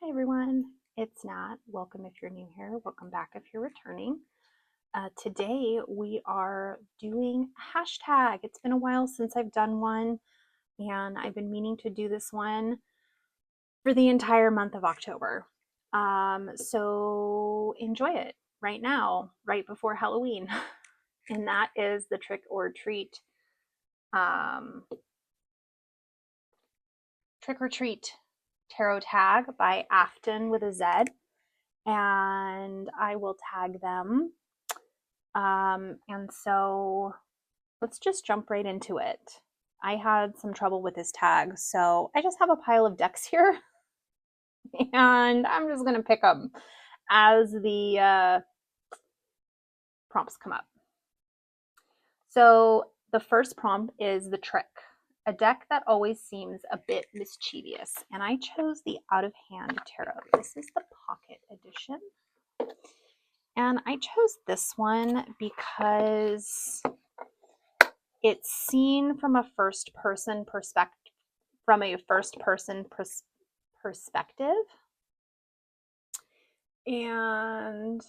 Hi everyone, it's Nat. Welcome if you're new here. Welcome back if you're returning. Today we are doing hashtag. It's been a while since I've done one, and I've been meaning to do this one for the entire month of October. So enjoy it right now, right before Halloween. And that is the trick or treat. Trick or treat tarot tag by Afton with a Z. And I will tag them. And so let's just jump right into it. I had some trouble with this tag, so I just have a pile of decks here, and I'm just going to pick them as the prompts come up. So the first prompt is the trick, a deck that always seems a bit mischievous, and I chose the Out of Hand Tarot. This is the pocket edition. And I chose this one because it's seen from a first person perspective, and I'm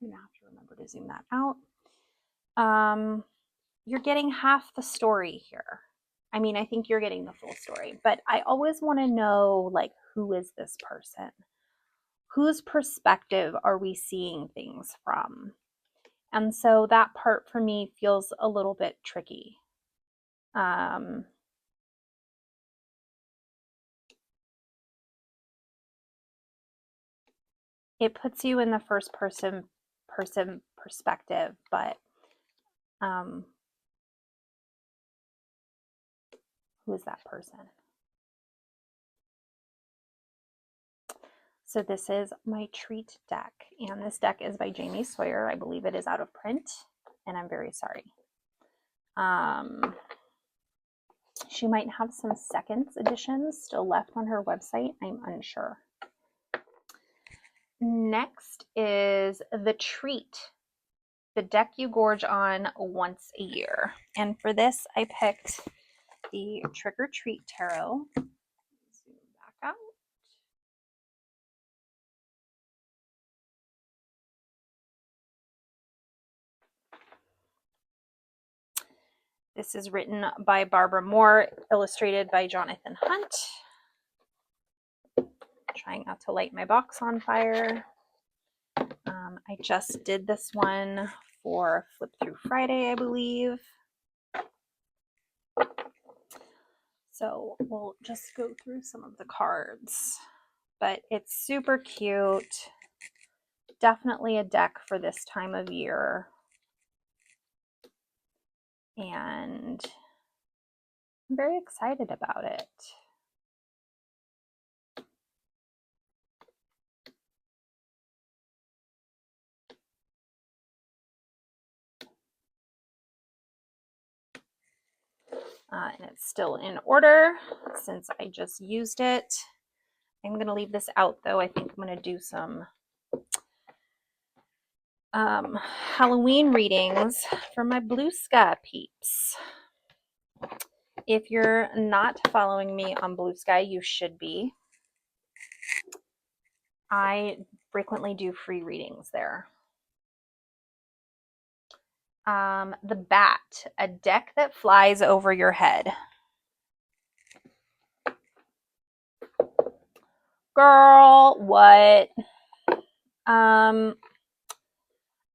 gonna have to remember to zoom that out. You're getting half the story here. I mean, I think you're getting the full story, but I always want to know, like, who is this person? Whose perspective are we seeing things from? And so that part for me feels a little bit tricky. It puts you in the first person perspective, but who is that person? So this is my treat deck, and this deck is by Jamie Sawyer. I believe it is out of print, and I'm very sorry. She might have some seconds editions still left on her website. I'm unsure. Next is the treat, the deck you gorge on once a year. And for this, I picked the Trick or Treat Tarot. Zoom back out. This is written by Barbara Moore, illustrated by Jonathan Hunt. Trying not to light my box on fire. I just did this one for Flip Through Friday, I believe. So we'll just go through some of the cards. But it's super cute. Definitely a deck for this time of year. And I'm very excited about it. And it's still in order since I just used it. I'm going to leave this out though. I think I'm going to do some Halloween readings for my Blue Sky peeps. If you're not following me on Blue Sky, you should be. I frequently do free readings there. The Bat, a deck that flies over your head. Girl, what?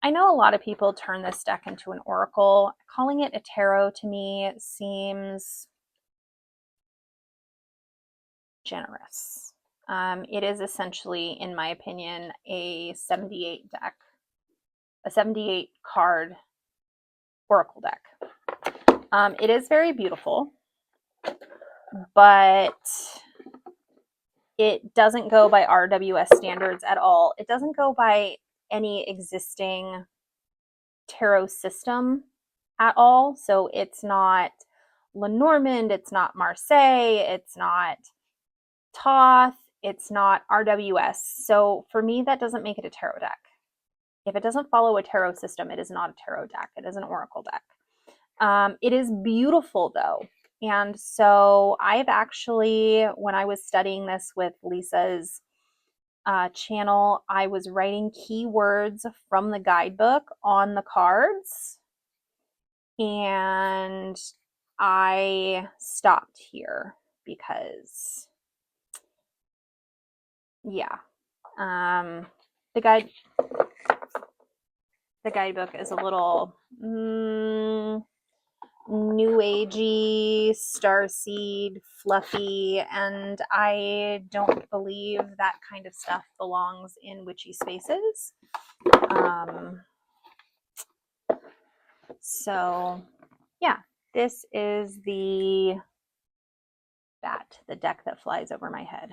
I know a lot of people turn this deck into an oracle. Calling it a tarot to me seems generous. It is essentially, in my opinion, a 78 deck, a 78 card oracle deck. It is very beautiful, but it doesn't go by RWS standards at all. It doesn't go by any existing tarot system at all. So it's not Lenormand, it's not Marseille, it's not Thoth, it's not RWS. So for me, that doesn't make it a tarot deck. If it doesn't follow a tarot system, it is not a tarot deck. It is an oracle deck. It is beautiful though. And so I've actually, when I was studying this with Lisa's channel, I was writing keywords from the guidebook on the cards, and I stopped here because, yeah, the guidebook is a little new agey, starseed, fluffy, and I don't believe that kind of stuff belongs in witchy spaces. So yeah, this is the bat, the deck that flies over my head.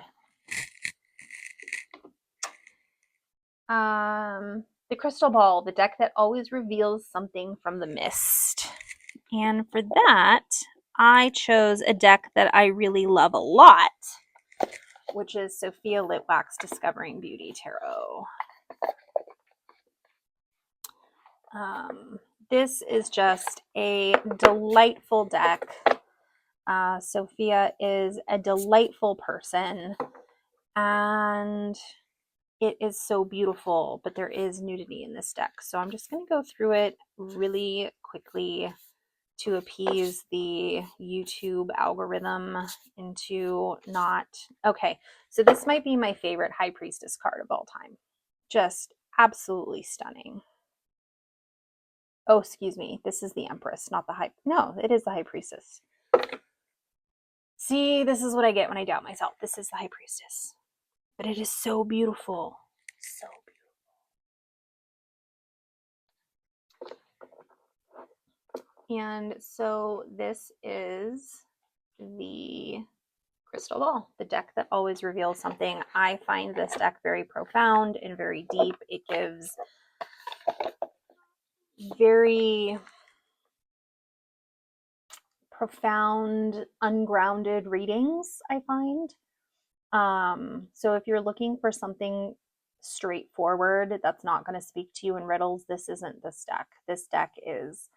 The crystal ball, the deck that always reveals something from the mist. And for that, I chose a deck that I really love a lot, which is Sophia Litwack's Discovering Beauty Tarot. This is just a delightful deck. Sophia is a delightful person, and it is so beautiful, but there is nudity in this deck. So I'm just going to go through it really quickly to appease the YouTube algorithm into not... Okay, so this might be my favorite High Priestess card of all time. Just absolutely stunning. Oh, excuse me. This is the Empress, not the High... No, it is the High Priestess. See, this is what I get when I doubt myself. This is the High Priestess. But it is so beautiful. So beautiful. And so this is the crystal ball, the deck that always reveals something. I find this deck very profound and very deep. It gives very profound, ungrounded readings, I find. So if you're looking for something straightforward that's not going to speak to you in riddles, this isn't this deck. This deck is,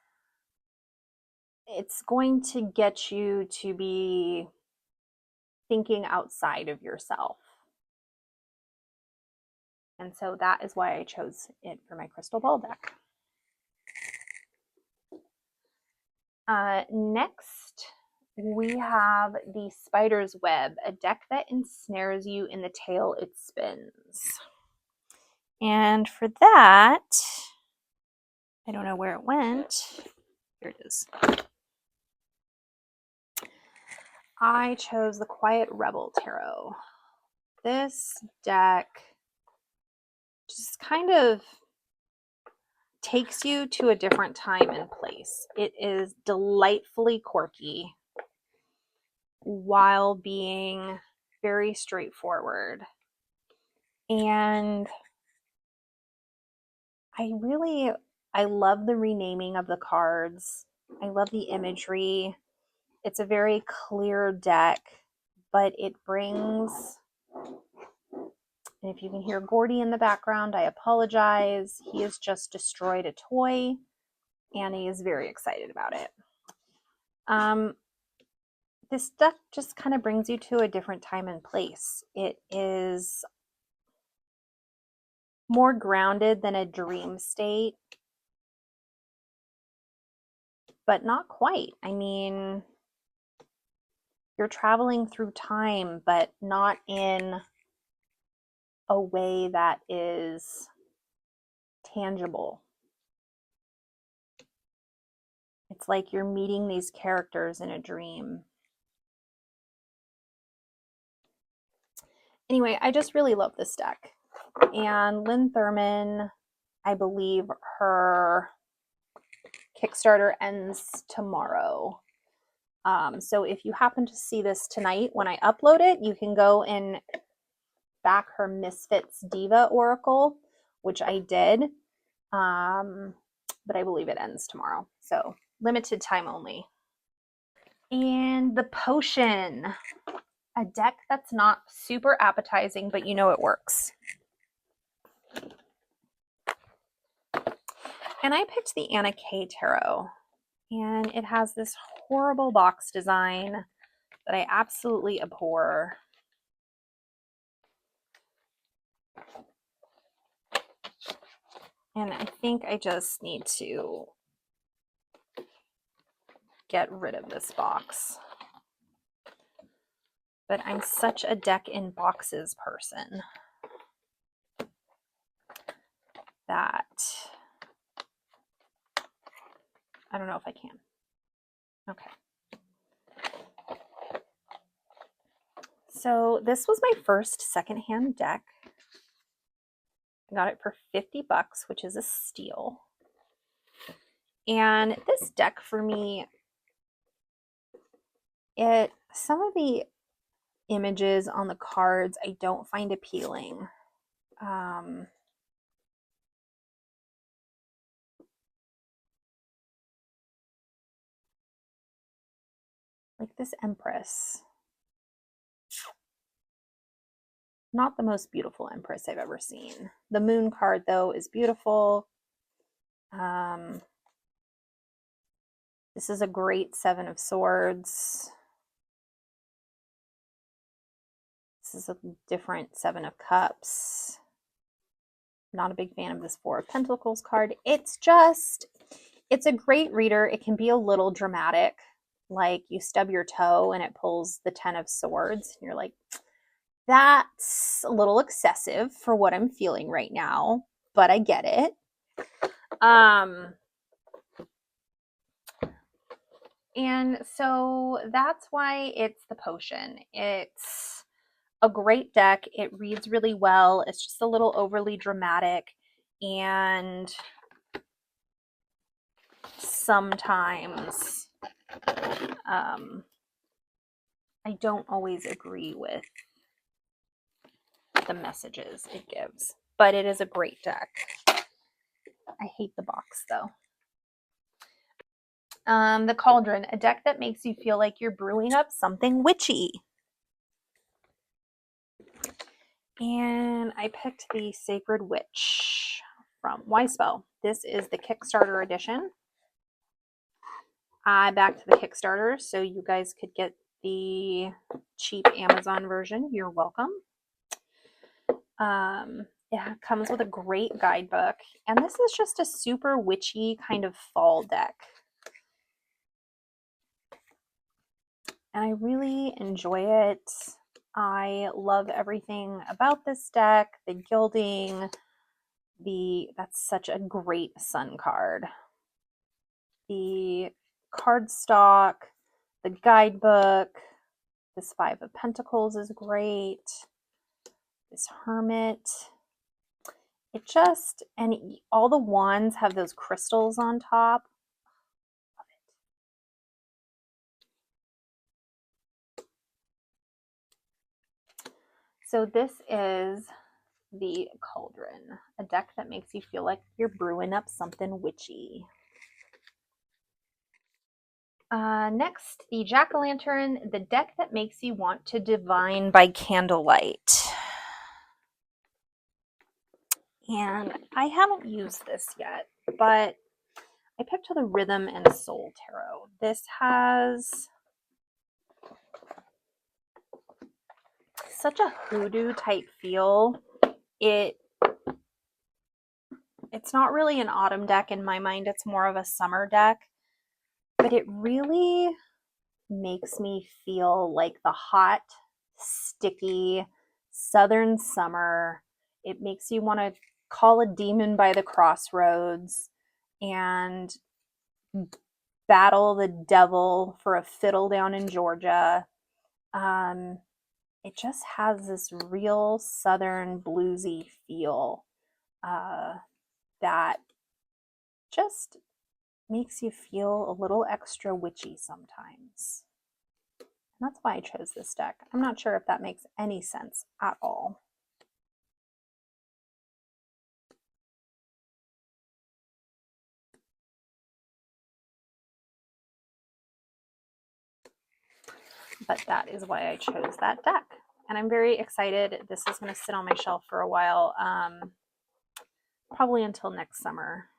it's going to get you to be thinking outside of yourself. And so that is why I chose it for my crystal ball deck. Next, we have the Spider's Web, a deck that ensnares you in the tale it spins. And for that, I don't know where it went. Here it is. I chose the Quiet Rebel Tarot. This deck just kind of takes you to a different time and place. It is delightfully quirky while being very straightforward. And I love the renaming of the cards. I love the imagery. It's a very clear deck, but it brings, and if you can hear Gordy in the background, I apologize. He has just destroyed a toy, and he is very excited about it. This deck just kind of brings you to a different time and place. It is more grounded than a dream state, but not quite. I mean, you're traveling through time, but not in a way that is tangible. It's like you're meeting these characters in a dream. Anyway, I just really love this deck. And Lynn Thurman, I believe her Kickstarter ends tomorrow. So if you happen to see this tonight when I upload it, you can go and back her Misfits Diva Oracle, which I did. But I believe it ends tomorrow. So limited time only. And the Potion, a deck that's not super appetizing, but you know it works. And I picked the Anna K Tarot, and it has this horrible box design that I absolutely abhor. And I think I just need to get rid of this box. But I'm such a deck in boxes person that I don't know if I can. Okay. So this was my first secondhand deck. I got it for $50, which is a steal. And this deck for me, some of the images on the cards I don't find appealing. Like this Empress. Not the most beautiful Empress I've ever seen. The Moon card, though, is beautiful. This is a great Seven of Swords. This is a different Seven of Cups. Not a big fan of this Four of Pentacles card. It's a great reader. It can be a little dramatic. Like you stub your toe and it pulls the Ten of Swords. And you're like, that's a little excessive for what I'm feeling right now, but I get it. And so that's why it's the potion. It's a great deck. It reads really well. It's just a little overly dramatic, and sometimes I don't always agree with the messages it gives, but it is a great deck. I hate the box though. The Cauldron, a deck that makes you feel like you're brewing up something witchy. And I picked the Sacred Witch from Spell. This is the Kickstarter edition. I backed the Kickstarter so you guys could get the cheap Amazon version. You're welcome. It comes with a great guidebook, and this is just a super witchy kind of fall deck. And I really enjoy it. I love everything about this deck. The gilding, that's such a great sun card. The cardstock, the guidebook, this Five of Pentacles is great. This Hermit. And all the wands have those crystals on top. Love it. So this is the Cauldron, a deck that makes you feel like you're brewing up something witchy. Next, the Jack-o'-lantern, the deck that makes you want to divine by candlelight. And I haven't used this yet, but I picked the Rhythm and Soul Tarot. This has such a hoodoo type feel. It's not really an autumn deck in my mind. It's more of a summer deck, but it really makes me feel like the hot, sticky southern summer. It makes you want to call a demon by the crossroads and battle the devil for a fiddle down in Georgia. It just has this real southern bluesy feel that just makes you feel a little extra witchy sometimes. And that's why I chose this deck. I'm not sure if that makes any sense at all. But that is why I chose that deck. And I'm very excited. This is going to sit on my shelf for a while, probably until next summer.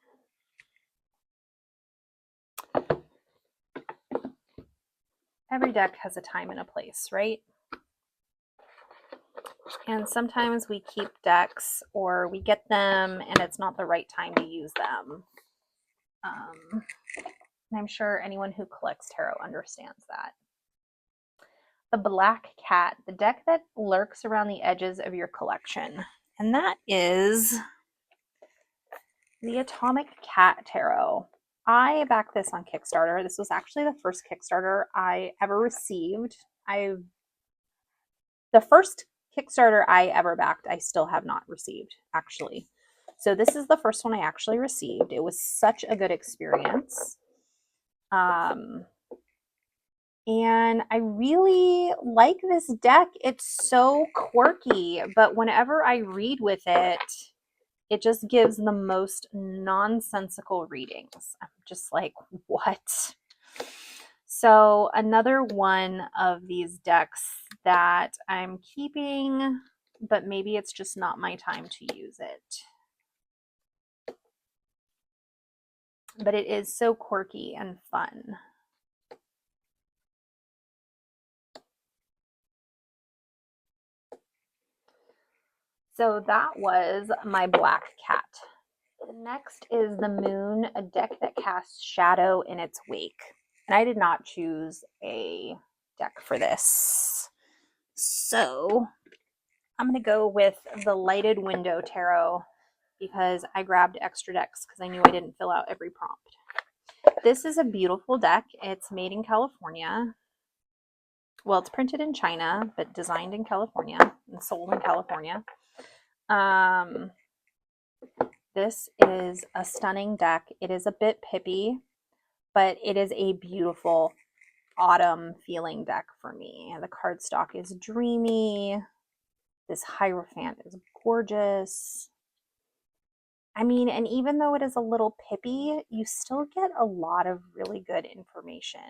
Every deck has a time and a place, right? And sometimes we keep decks or we get them and it's not the right time to use them. And I'm sure anyone who collects tarot understands that. The Black Cat, the deck that lurks around the edges of your collection. And that is the Atomic Cat Tarot. I backed this on Kickstarter. This was actually the first Kickstarter I ever received. The first Kickstarter I ever backed, I still have not received, actually. So this is the first one I actually received. It was such a good experience. And I really like this deck. It's so quirky, but whenever I read with it, it just gives the most nonsensical readings. I'm just like, what? So another one of these decks that I'm keeping, but maybe it's just not my time to use it. But it is so quirky and fun. So that was my Black Cat. Next is the Moon, a deck that casts shadow in its wake. And I did not choose a deck for this. So I'm going to go with the Lighted Window Tarot because I grabbed extra decks because I knew I didn't fill out every prompt. This is a beautiful deck. It's made in California. Well, it's printed in China, but designed in California and sold in California. This is a stunning deck. It is a bit pippy, but it is a beautiful autumn feeling deck for me. The cardstock is dreamy. This Hierophant is gorgeous. I mean, and even though it is a little pippy, you still get a lot of really good information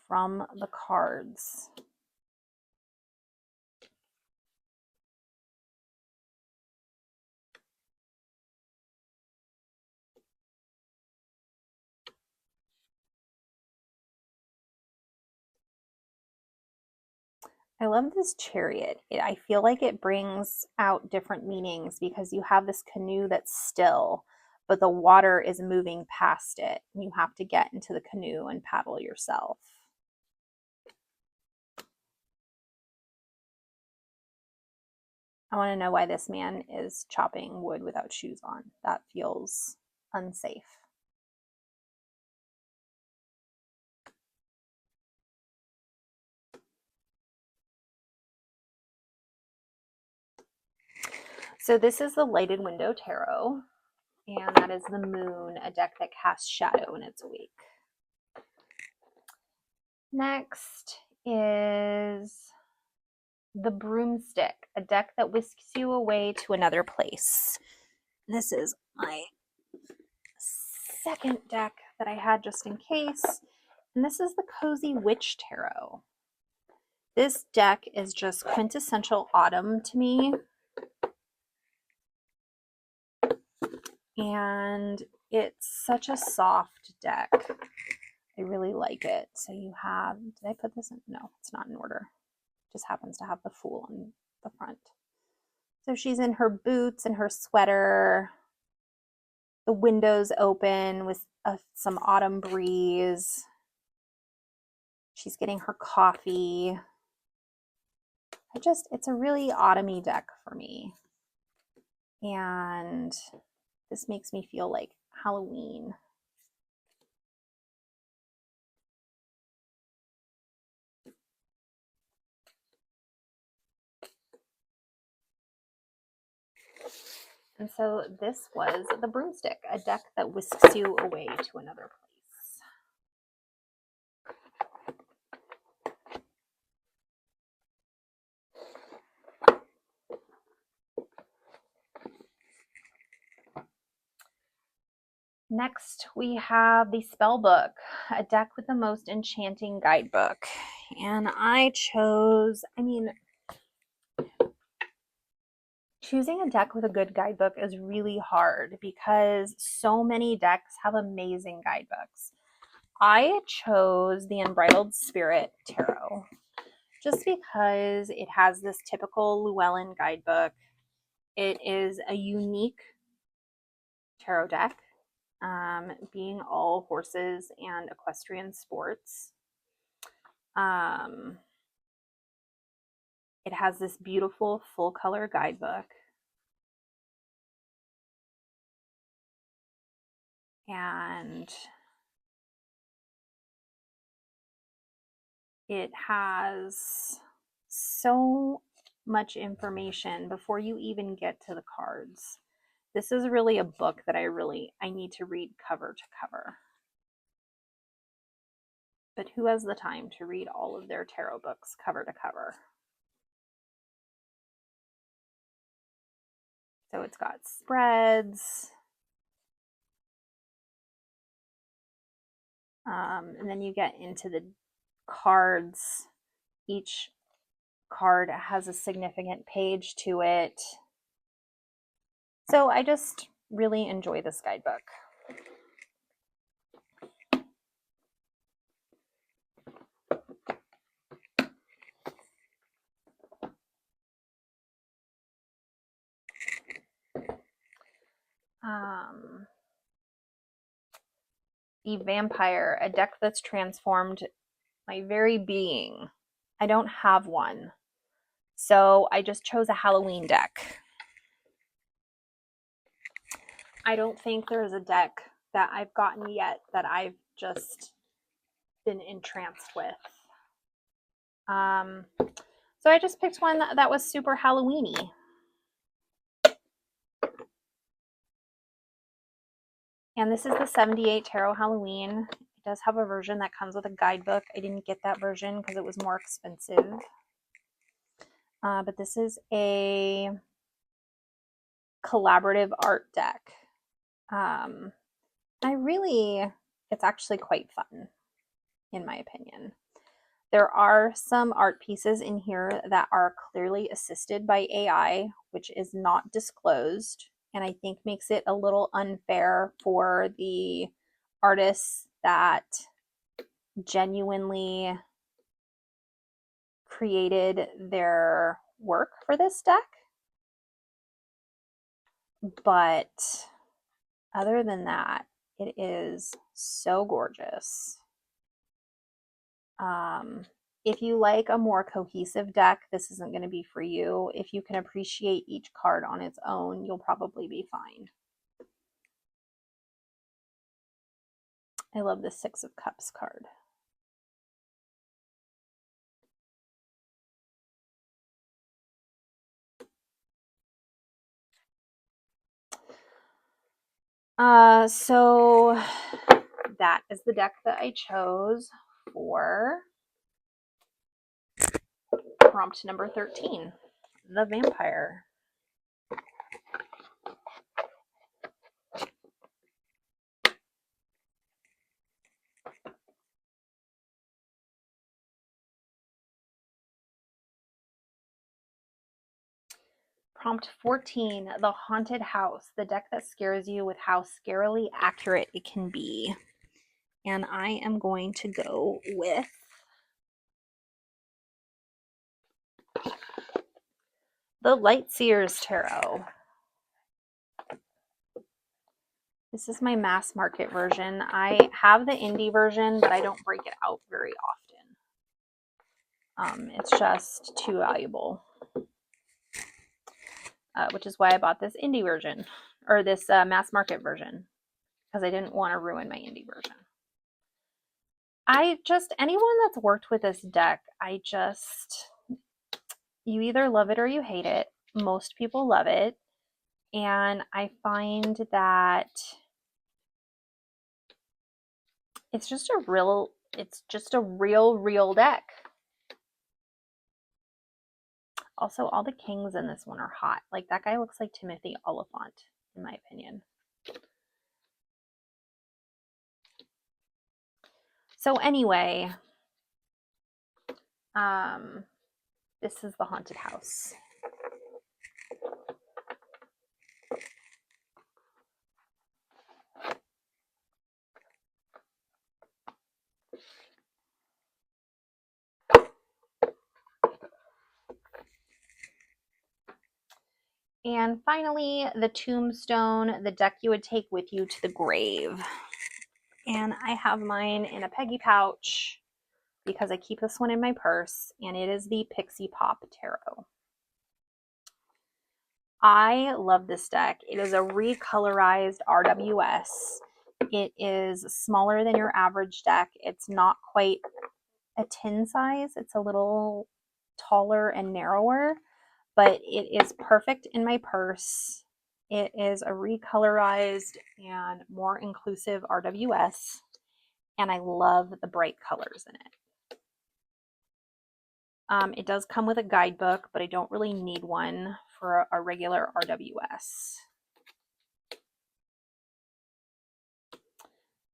from the cards. I love this Chariot. I feel like it brings out different meanings because you have this canoe that's still, but the water is moving past it. And you have to get into the canoe and paddle yourself. I want to know why this man is chopping wood without shoes on. That feels unsafe. So this is the Lighted Window Tarot, and that is the Moon, a deck that casts shadow in its wake. Next is the Broomstick, a deck that whisks you away to another place. This is my second deck that I had just in case, and this is the Cozy Witch Tarot. This deck is just quintessential autumn to me. And it's such a soft deck. I really like it. So you have, did I put this in? No, it's not in order. It just happens to have the Fool on the front. So she's in her boots and her sweater. The windows open with some autumn breeze. She's getting her coffee. It's a really autumny deck for me. And this makes me feel like Halloween. And so this was the Broomstick, a deck that whisks you away to another place. Next, we have the Spellbook, a deck with the most enchanting guidebook. And I chose, choosing a deck with a good guidebook is really hard because so many decks have amazing guidebooks. I chose the Unbridled Spirit Tarot. just because it has this typical Llewellyn guidebook. It is a unique tarot deck, being all horses and equestrian sports. It has this beautiful full color guidebook. And it has so much information before you even get to the cards. This is really a book that I need to read cover to cover. But who has the time to read all of their tarot books cover to cover? So it's got spreads. And then you get into the cards. Each card has a significant page to it. So I just really enjoy this guidebook. The Vampire, a deck that's transformed my very being. I don't have one, so I just chose a Halloween deck. I don't think there's a deck that I've gotten yet that I've just been entranced with. So I just picked one that was super Halloweeny. And this is the 78 Tarot Halloween. It does have a version that comes with a guidebook. I didn't get that version because it was more expensive. But this is a collaborative art deck. It's actually quite fun, in my opinion. There are some art pieces in here that are clearly assisted by AI, which is not disclosed, and I think makes it a little unfair for the artists that genuinely created their work for this deck. But other than that, it is so gorgeous. If you like a more cohesive deck, this isn't going to be for you. If you can appreciate each card on its own, you'll probably be fine. I love the Six of Cups card. So that is the deck that I chose for prompt number 13, the Vampire. Prompt 14, the Haunted House, the deck that scares you with how scarily accurate it can be. And I am going to go with the Lightseers Tarot. This is my mass market version. I have the indie version, but I don't break it out very often. It's just too valuable, which is why I bought this indie version, or this mass market version, because I didn't want to ruin my indie version. Anyone that's worked with this deck, you either love it or you hate it. Most people love it. And I find that it's just a real deck. Also, all the kings in this one are hot. Like, that guy looks like Timothy Oliphant, in my opinion. So anyway, this is the Haunted House. And finally, the tombstone, the deck you would take with you to the grave. And I have mine in a Peggy pouch because I keep this one in my purse, and it is the Pixie Pop Tarot. I love this deck. It is a recolorized RWS. It is smaller than your average deck. It's not quite a tin size. It's a little taller and narrower, but it is perfect in my purse. It is a recolorized and more inclusive RWS, and I love the bright colors in it. It does come with a guidebook, but I don't really need one for a regular RWS.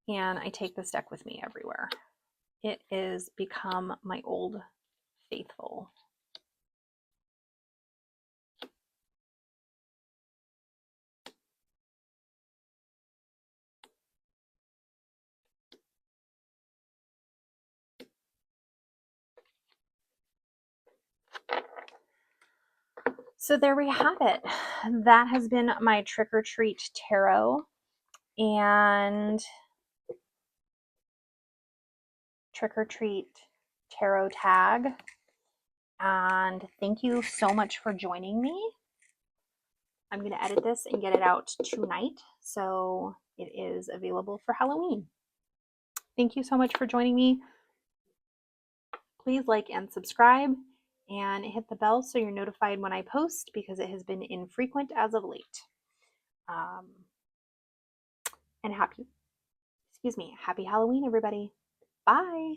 And I take this deck with me everywhere. It has become my old faithful. So there we have it. That has been my Trick or Treat Tarot and Trick or Treat Tarot tag. And thank you so much for joining me. I'm going to edit this and get it out tonight, so it is available for Halloween. Thank you so much for joining me. Please like and subscribe and hit the bell so you're notified when I post, because it has been infrequent as of late. And happy Halloween, everybody. Bye.